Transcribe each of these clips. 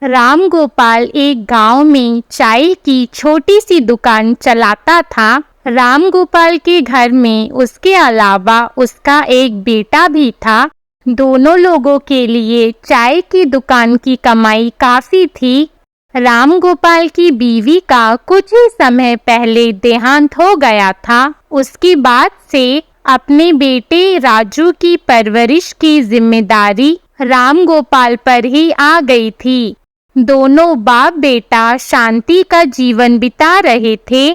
राम गोपाल एक गांव में चाय की छोटी सी दुकान चलाता था। राम गोपाल के घर में उसके अलावा उसका एक बेटा भी था। दोनों लोगों के लिए चाय की दुकान की कमाई काफी थी। राम गोपाल की बीवी का कुछ ही समय पहले देहांत हो गया था। उसके बाद से अपने बेटे राजू की परवरिश की जिम्मेदारी राम गोपाल पर ही आ गई थी। दोनों बाप बेटा शांति का जीवन बिता रहे थे।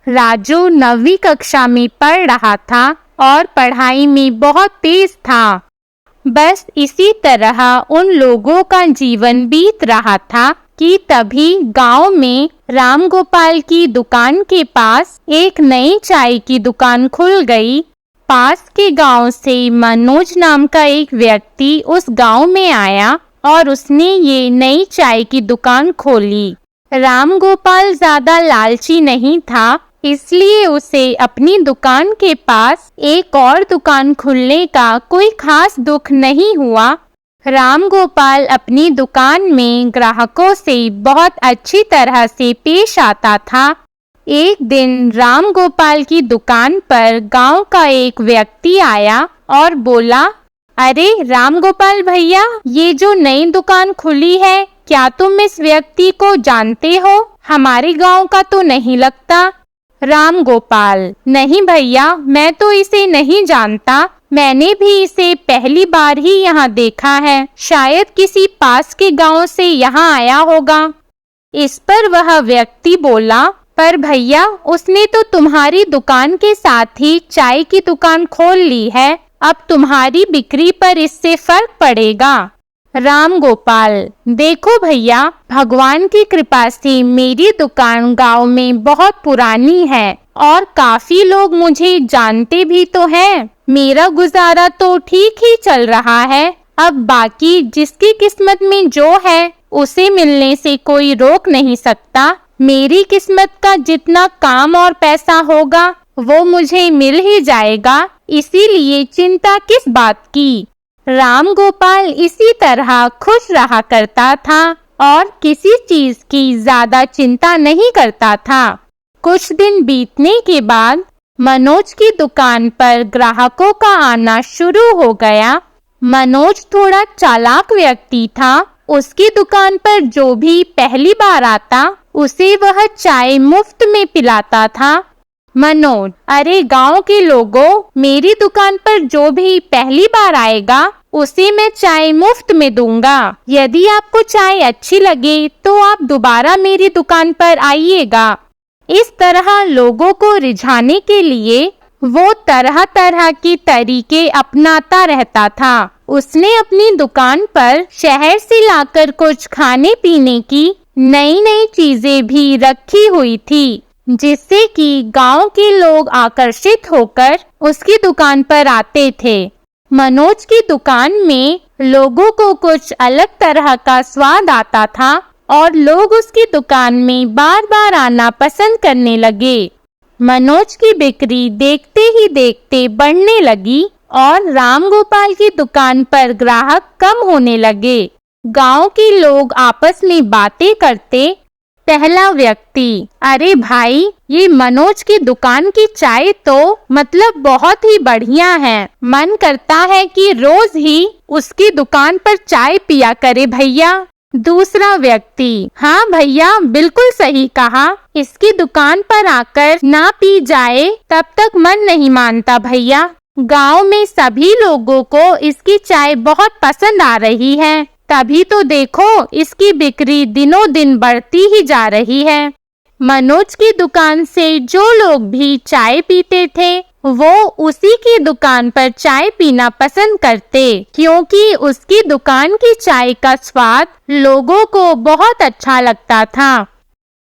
राजू 9वीं कक्षा में पढ़ रहा था और पढ़ाई में बहुत तेज था। बस इसी तरह उन लोगों का जीवन बीत रहा था कि तभी गांव में राम गोपाल की दुकान के पास एक नई चाय की दुकान खुल गई। पास के गांव से मनोज नाम का एक व्यक्ति उस गांव में आया और उसने ये नई चाय की दुकान खोली। राम गोपाल ज्यादा लालची नहीं था, इसलिए उसे अपनी दुकान के पास एक और दुकान खुलने का कोई खास दुख नहीं हुआ। राम गोपाल अपनी दुकान में ग्राहकों से बहुत अच्छी तरह से पेश आता था। एक दिन राम गोपाल की दुकान पर गांव का एक व्यक्ति आया और बोला, अरे राम गोपाल भैया, ये जो नई दुकान खुली है, क्या तुम इस व्यक्ति को जानते हो? हमारे गांव का तो नहीं लगता। राम गोपाल, नहीं भैया, मैं तो इसे नहीं जानता। मैंने भी इसे पहली बार ही यहाँ देखा है। शायद किसी पास के गांव से यहाँ आया होगा। इस पर वह व्यक्ति बोला, पर भैया, उसने तो तुम्हारी दुकान के साथ ही चाय की दुकान खोल ली है। अब तुम्हारी बिक्री पर इससे फर्क पड़ेगा। राम गोपाल, देखो भैया, भगवान की कृपा से मेरी दुकान गांव में बहुत पुरानी है और काफी लोग मुझे जानते भी तो हैं। मेरा गुजारा तो ठीक ही चल रहा है। अब बाकी जिसकी किस्मत में जो है उसे मिलने से कोई रोक नहीं सकता। मेरी किस्मत का जितना काम और पैसा होगा वो मुझे मिल ही जाएगा, इसीलिए चिंता किस बात की। राम गोपाल इसी तरह खुश रहा करता था और किसी चीज की ज्यादा चिंता नहीं करता था। कुछ दिन बीतने के बाद मनोज की दुकान पर ग्राहकों का आना शुरू हो गया। मनोज थोड़ा चालाक व्यक्ति था। उसकी दुकान पर जो भी पहली बार आता, उसे वह चाय मुफ्त में पिलाता था। मनोज, अरे गांव के लोगों, मेरी दुकान पर जो भी पहली बार आएगा उसे मैं चाय मुफ्त में दूंगा। यदि आपको चाय अच्छी लगे तो आप दोबारा मेरी दुकान पर आइएगा। इस तरह लोगों को रिझाने के लिए वो तरह तरह के तरीके अपनाता रहता था। उसने अपनी दुकान पर शहर से लाकर कुछ खाने पीने की नई नई चीजें भी रखी हुई थी, जिससे कि गांव के लोग आकर्षित होकर उसकी दुकान पर आते थे। मनोज की दुकान में लोगों को कुछ अलग तरह का स्वाद आता था और लोग उसकी दुकान में बार बार आना पसंद करने लगे। मनोज की बिक्री देखते ही देखते बढ़ने लगी और राम गोपाल की दुकान पर ग्राहक कम होने लगे। गांव के लोग आपस में बातें करते। पहला व्यक्ति, अरे भाई, ये मनोज की दुकान की चाय तो मतलब बहुत ही बढ़िया है। मन करता है कि रोज ही उसकी दुकान पर चाय पिया करे भैया। दूसरा व्यक्ति, हाँ भैया, बिल्कुल सही कहा। इसकी दुकान पर आकर ना पी जाए तब तक मन नहीं मानता भैया। गांव में सभी लोगों को इसकी चाय बहुत पसंद आ रही है, तभी तो देखो इसकी बिक्री दिनों दिन बढ़ती ही जा रही है। मनोज की दुकान से जो लोग भी चाय पीते थे वो उसी की दुकान पर चाय पीना पसंद करते, क्योंकि उसकी दुकान की चाय का स्वाद लोगों को बहुत अच्छा लगता था।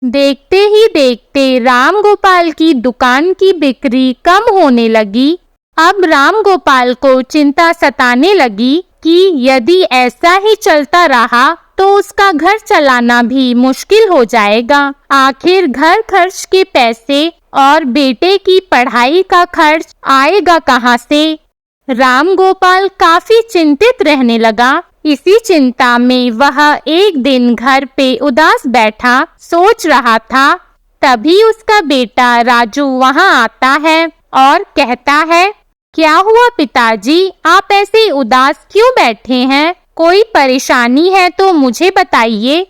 देखते ही देखते राम गोपाल की दुकान की बिक्री कम होने लगी। अब राम गोपाल को चिंता सताने लगी कि यदि ऐसा ही चलता रहा तो उसका घर चलाना भी मुश्किल हो जाएगा। आखिर घर खर्च के पैसे और बेटे की पढ़ाई का खर्च आएगा कहाँ से? राम गोपाल काफी चिंतित रहने लगा। इसी चिंता में वह एक दिन घर पे उदास बैठा सोच रहा था। तभी उसका बेटा राजू वहां आता है और कहता है, क्या हुआ पिताजी, आप ऐसे उदास क्यों बैठे हैं? कोई परेशानी है तो मुझे बताइए।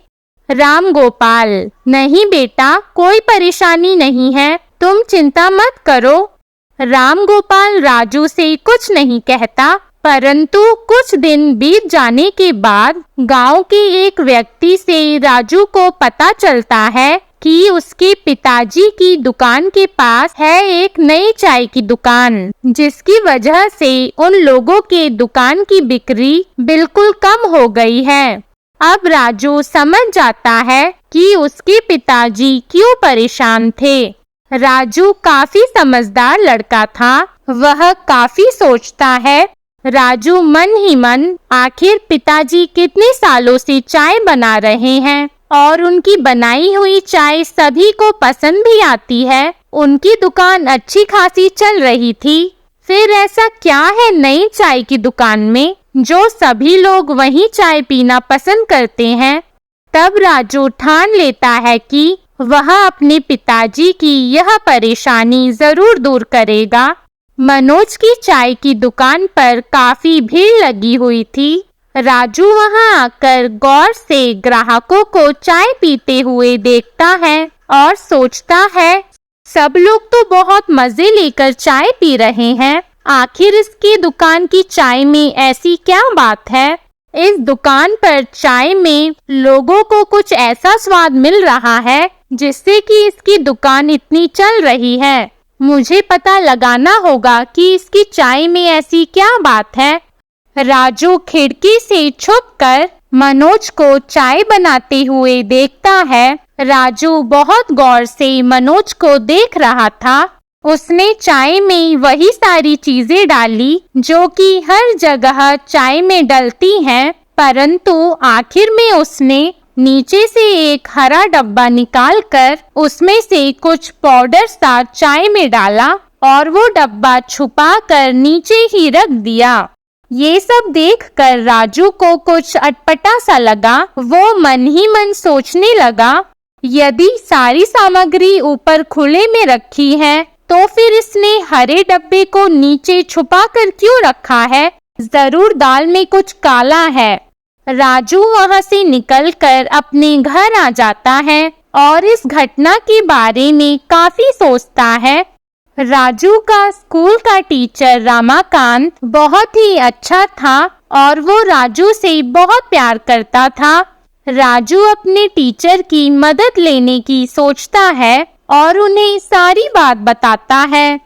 राम गोपाल, नहीं बेटा, कोई परेशानी नहीं है, तुम चिंता मत करो। राम गोपाल राजू से कुछ नहीं कहता, परंतु कुछ दिन बीत जाने के बाद गांव के एक व्यक्ति से राजू को पता चलता है कि उसके पिताजी की दुकान के पास है एक नई चाय की दुकान, जिसकी वजह से उन लोगों के दुकान की बिक्री बिल्कुल कम हो गई है। अब राजू समझ जाता है कि उसके पिताजी क्यों परेशान थे। राजू काफी समझदार लड़का था। वह काफी सोचता है। राजू मन ही मन आखिर पिताजी कितने सालों से चाय बना रहे हैं और उनकी बनाई हुई चाय सभी को पसंद भी आती है। उनकी दुकान अच्छी खासी चल रही थी। फिर ऐसा क्या है नई चाय की दुकान में जो सभी लोग वहीं चाय पीना पसंद करते हैं? तब राजू ठान लेता है कि वह अपने पिताजी की यह परेशानी जरूर दूर करेगा। मनोज की चाय की दुकान पर काफी भीड़ लगी हुई थी। राजू वहां आकर गौर से ग्राहकों को चाय पीते हुए देखता है और सोचता है, सब लोग तो बहुत मजे लेकर चाय पी रहे हैं। आखिर इसकी दुकान की चाय में ऐसी क्या बात है? इस दुकान पर चाय में लोगों को कुछ ऐसा स्वाद मिल रहा है जिससे कि इसकी दुकान इतनी चल रही है। मुझे पता लगाना होगा कि इसकी चाय में ऐसी क्या बात है। राजू खिड़की से छुपकर मनोज को चाय बनाते हुए देखता है। राजू बहुत गौर से मनोज को देख रहा था। उसने चाय में वही सारी चीजें डाली जो कि हर जगह चाय में डलती हैं, परंतु आखिर में उसने नीचे से एक हरा डब्बा निकालकर उसमें से कुछ पाउडर सा चाय में डाला और वो डब्बा छुपाकर नीचे ही रख दिया। ये सब देखकर राजू को कुछ अटपटा सा लगा। वो मन ही मन सोचने लगा, यदि सारी सामग्री ऊपर खुले में रखी है तो फिर इसने हरे डब्बे को नीचे छुपाकर क्यों रखा है? जरूर दाल में कुछ काला है। राजू वहां से निकलकर अपने घर आ जाता है और इस घटना के बारे में काफी सोचता है। राजू का स्कूल का टीचर रमाकांत बहुत ही अच्छा था और वो राजू से बहुत प्यार करता था। राजू अपने टीचर की मदद लेने की सोचता है और उन्हें सारी बात बताता है।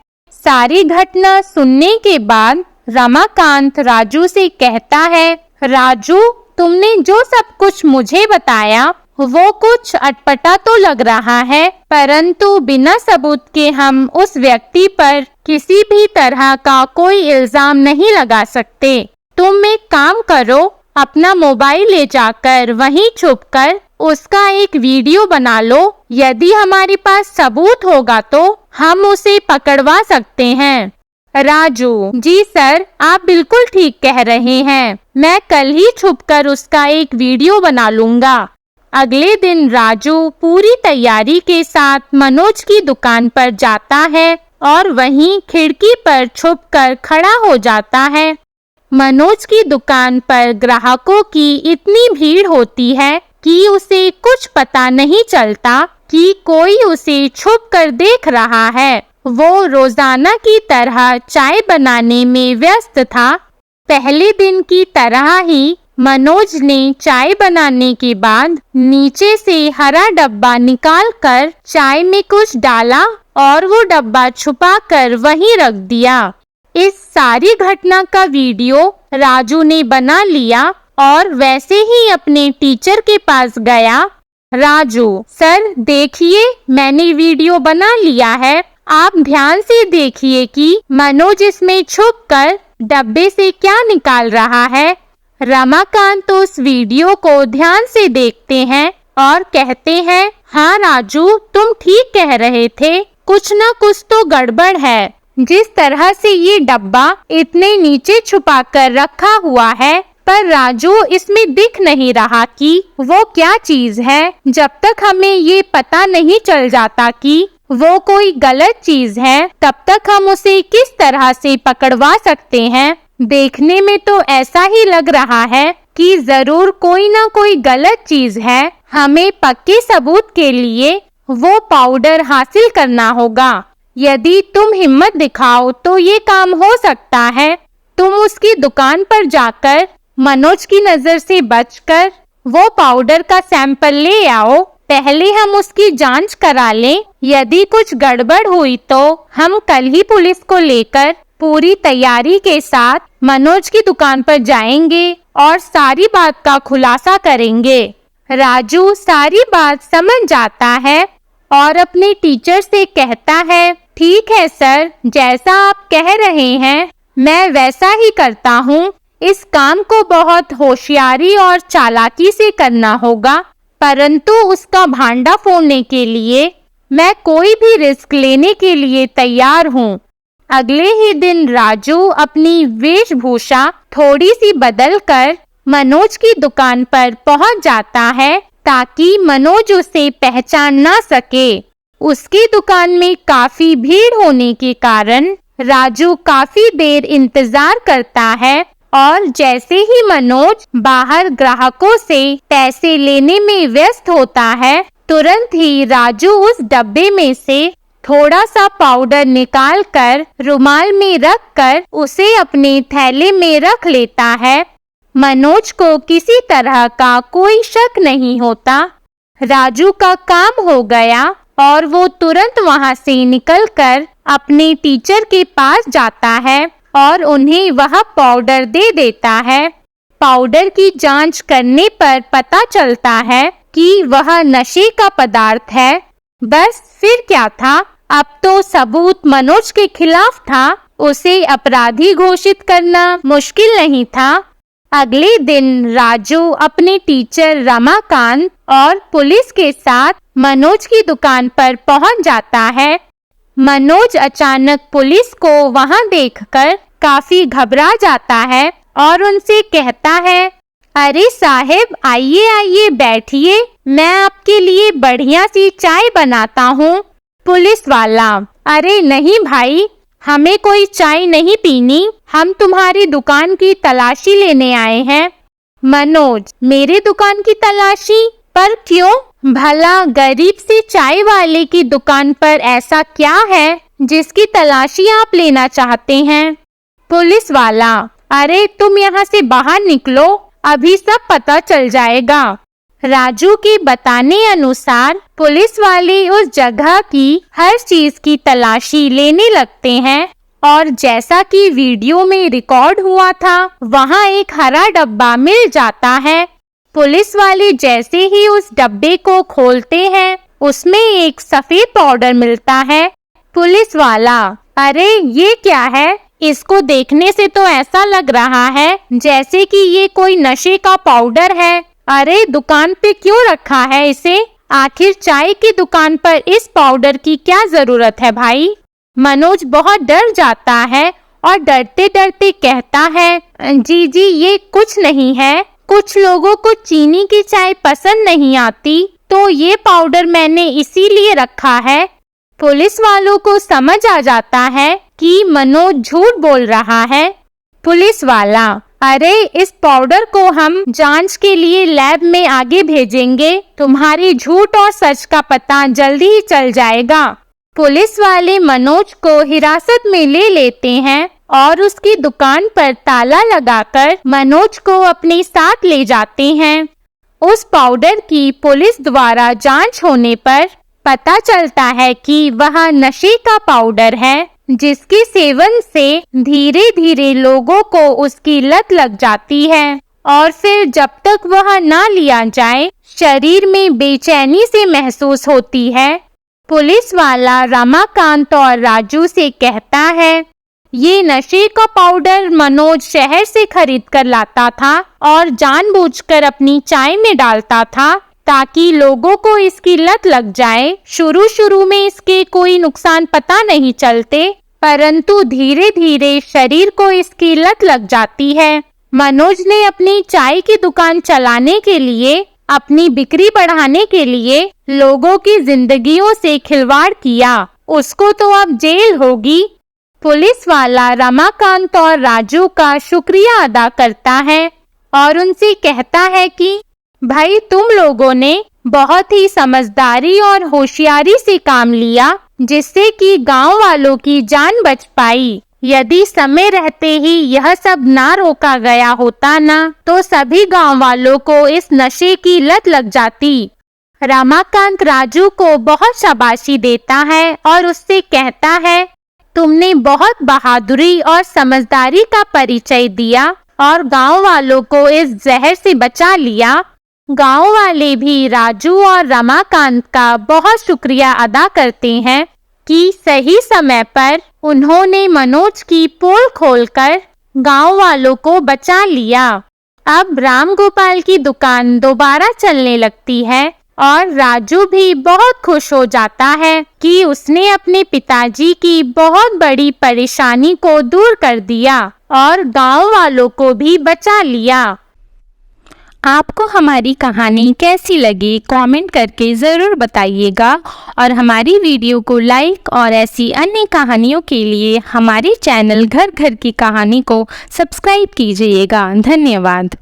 सारी घटना सुनने के बाद रमाकांत राजू से कहता है, राजू, तुमने जो सब कुछ मुझे बताया वो कुछ अटपटा तो लग रहा है, परंतु बिना सबूत के हम उस व्यक्ति पर किसी भी तरह का कोई इल्जाम नहीं लगा सकते। तुम एक काम करो, अपना मोबाइल ले जाकर वहीं छुपकर उसका एक वीडियो बना लो। यदि हमारे पास सबूत होगा तो हम उसे पकड़वा सकते हैं। राजू, जी सर, आप बिल्कुल ठीक कह रहे हैं। मैं कल ही छुपकर उसका एक वीडियो बना लूंगा। अगले दिन राजू पूरी तैयारी के साथ मनोज की दुकान पर जाता है और वहीं खिड़की पर छुपकर खड़ा हो जाता है। मनोज की दुकान पर ग्राहकों की इतनी भीड़ होती है कि उसे कुछ पता नहीं चलता कि कोई उसे छुपकर देख रहा है। वो रोजाना की तरह चाय बनाने में व्यस्त था। पहले दिन की तरह ही मनोज ने चाय बनाने के बाद नीचे से हरा डब्बा निकालकर चाय में कुछ डाला और वो डब्बा छुपाकर वहीं रख दिया। इस सारी घटना का वीडियो राजू ने बना लिया और वैसे ही अपने टीचर के पास गया। राजू, सर देखिए, मैंने वीडियो बना लिया है। आप ध्यान से देखिए कि मनोज इसमें छुपकर डब्बे से क्या निकाल रहा है। रमाकांत उस वीडियो को ध्यान से देखते हैं और कहते हैं, हाँ राजू, तुम ठीक कह रहे थे, कुछ न कुछ तो गड़बड़ है। जिस तरह से ये डब्बा इतने नीचे छुपा कर रखा हुआ है, पर राजू इसमें दिख नहीं रहा कि वो क्या चीज है। जब तक हमें ये पता नहीं चल जाता कि वो कोई गलत चीज है, तब तक हम उसे किस तरह से पकड़वा सकते हैं। देखने में तो ऐसा ही लग रहा है कि जरूर कोई ना कोई गलत चीज है। हमें पक्के सबूत के लिए वो पाउडर हासिल करना होगा। यदि तुम हिम्मत दिखाओ तो ये काम हो सकता है। तुम उसकी दुकान पर जाकर मनोज की नजर से बचकर वो पाउडर का सैंपल ले आओ। पहले हम उसकी जांच करा लें। यदि कुछ गड़बड़ हुई तो हम कल ही पुलिस को लेकर पूरी तैयारी के साथ मनोज की दुकान पर जाएंगे और सारी बात का खुलासा करेंगे। राजू सारी बात समझ जाता है और अपने टीचर से कहता है, ठीक है सर, जैसा आप कह रहे हैं मैं वैसा ही करता हूँ। इस काम को बहुत होशियारी और चालाकी से करना होगा, परंतु उसका भांडा फोड़ने के लिए मैं कोई भी रिस्क लेने के लिए तैयार हूँ। अगले ही दिन राजू अपनी वेशभूषा थोड़ी सी बदलकर मनोज की दुकान पर पहुंच जाता है ताकि मनोज उसे पहचान ना सके। उसकी दुकान में काफी भीड़ होने के कारण राजू काफी देर इंतजार करता है और जैसे ही मनोज बाहर ग्राहकों से पैसे लेने में व्यस्त होता है, तुरंत ही राजू उस डब्बे में से थोड़ा सा पाउडर निकालकर रुमाल में रखकर उसे अपने थैले में रख लेता है। मनोज को किसी तरह का कोई शक नहीं होता। राजू का काम हो गया और वो तुरंत वहां से निकलकर अपने टीचर के पास जाता है और उन्हें वह पाउडर दे देता है। पाउडर की जांच करने पर पता चलता है कि वह नशे का पदार्थ है। बस फिर क्या था, अब तो सबूत मनोज के खिलाफ था। उसे अपराधी घोषित करना मुश्किल नहीं था। अगले दिन राजू अपने टीचर रमाकांत और पुलिस के साथ मनोज की दुकान पर पहुंच जाता है। मनोज अचानक पुलिस को वहां देखकर काफी घबरा जाता है और उनसे कहता है, अरे साहब, आइए आइए बैठिए, मैं आपके लिए बढ़िया सी चाय बनाता हूँ। पुलिस वाला, अरे नहीं भाई, हमें कोई चाय नहीं पीनी, हम तुम्हारी दुकान की तलाशी लेने आए हैं। मनोज, मेरे दुकान की तलाशी? पर क्यों? भला गरीब से चाय वाले की दुकान पर ऐसा क्या है जिसकी तलाशी आप लेना चाहते हैं? पुलिस वाला, अरे तुम यहाँ से बाहर निकलो, अभी सब पता चल जाएगा। राजू के बताने अनुसार पुलिस वाले उस जगह की हर चीज की तलाशी लेने लगते हैं और जैसा कि वीडियो में रिकॉर्ड हुआ था, वहाँ एक हरा डब्बा मिल जाता है। पुलिस वाले जैसे ही उस डब्बे को खोलते हैं, उसमें एक सफेद पाउडर मिलता है। पुलिस वाला, अरे ये क्या है? इसको देखने से तो ऐसा लग रहा है जैसे कि ये कोई नशे का पाउडर है। अरे दुकान पे क्यों रखा है इसे? आखिर चाय की दुकान पर इस पाउडर की क्या जरूरत है भाई? मनोज बहुत डर जाता है और डरते डरते कहता है, जी ये कुछ नहीं है। कुछ लोगों को चीनी की चाय पसंद नहीं आती, तो ये पाउडर मैंने इसीलिए रखा है। पुलिस वालों को समझ आ जाता है कि मनोज झूठ बोल रहा है। पुलिस वाला, अरे इस पाउडर को हम जांच के लिए लैब में आगे भेजेंगे, तुम्हारी झूठ और सच का पता जल्दी ही चल जाएगा। पुलिस वाले मनोज को हिरासत में ले लेते हैं और उसकी दुकान पर ताला लगाकर मनोज को अपने साथ ले जाते हैं। उस पाउडर की पुलिस द्वारा जांच होने पर पता चलता है कि वह नशे का पाउडर है, जिसके सेवन से धीरे धीरे लोगों को उसकी लत लग जाती है और फिर जब तक वह ना लिया जाए, शरीर में बेचैनी से महसूस होती है। पुलिस वाला रमाकांत और राजू से कहता है, ये नशे का पाउडर मनोज शहर से खरीद कर लाता था और जानबूझकर अपनी चाय में डालता था ताकि लोगों को इसकी लत लग जाए। शुरू में इसके कोई नुकसान पता नहीं चलते, परंतु धीरे धीरे शरीर को इसकी लत लग जाती है। मनोज ने अपनी चाय की दुकान चलाने के लिए, अपनी बिक्री बढ़ाने के लिए लोगों की जिंदगियों से खिलवाड़ किया। उसको तो अब जेल होगी। पुलिस वाला रमाकांत और राजू का शुक्रिया अदा करता है और उनसे कहता है कि भाई तुम लोगों ने बहुत ही समझदारी और होशियारी से काम लिया, जिससे कि गांव वालों की जान बच पाई। यदि समय रहते ही यह सब ना रोका गया होता ना, तो सभी गांव वालों को इस नशे की लत लग जाती। रमाकांत राजू को बहुत शाबाशी देता है और उससे कहता है, तुमने बहुत बहादुरी और समझदारी का परिचय दिया और गांव वालों को इस जहर से बचा लिया। गांव वाले भी राजू और रमाकांत का बहुत शुक्रिया अदा करते हैं कि सही समय पर उन्होंने मनोज की पोल खोलकर गांव वालों को बचा लिया। अब राम गोपाल की दुकान दोबारा चलने लगती है और राजू भी बहुत खुश हो जाता है कि उसने अपने पिताजी की बहुत बड़ी परेशानी को दूर कर दिया और गांव वालों को भी बचा लिया। आपको हमारी कहानी कैसी लगी कमेंट करके ज़रूर बताइएगा और हमारी वीडियो को लाइक और ऐसी अन्य कहानियों के लिए हमारे चैनल घर घर की कहानी को सब्सक्राइब कीजिएगा। धन्यवाद।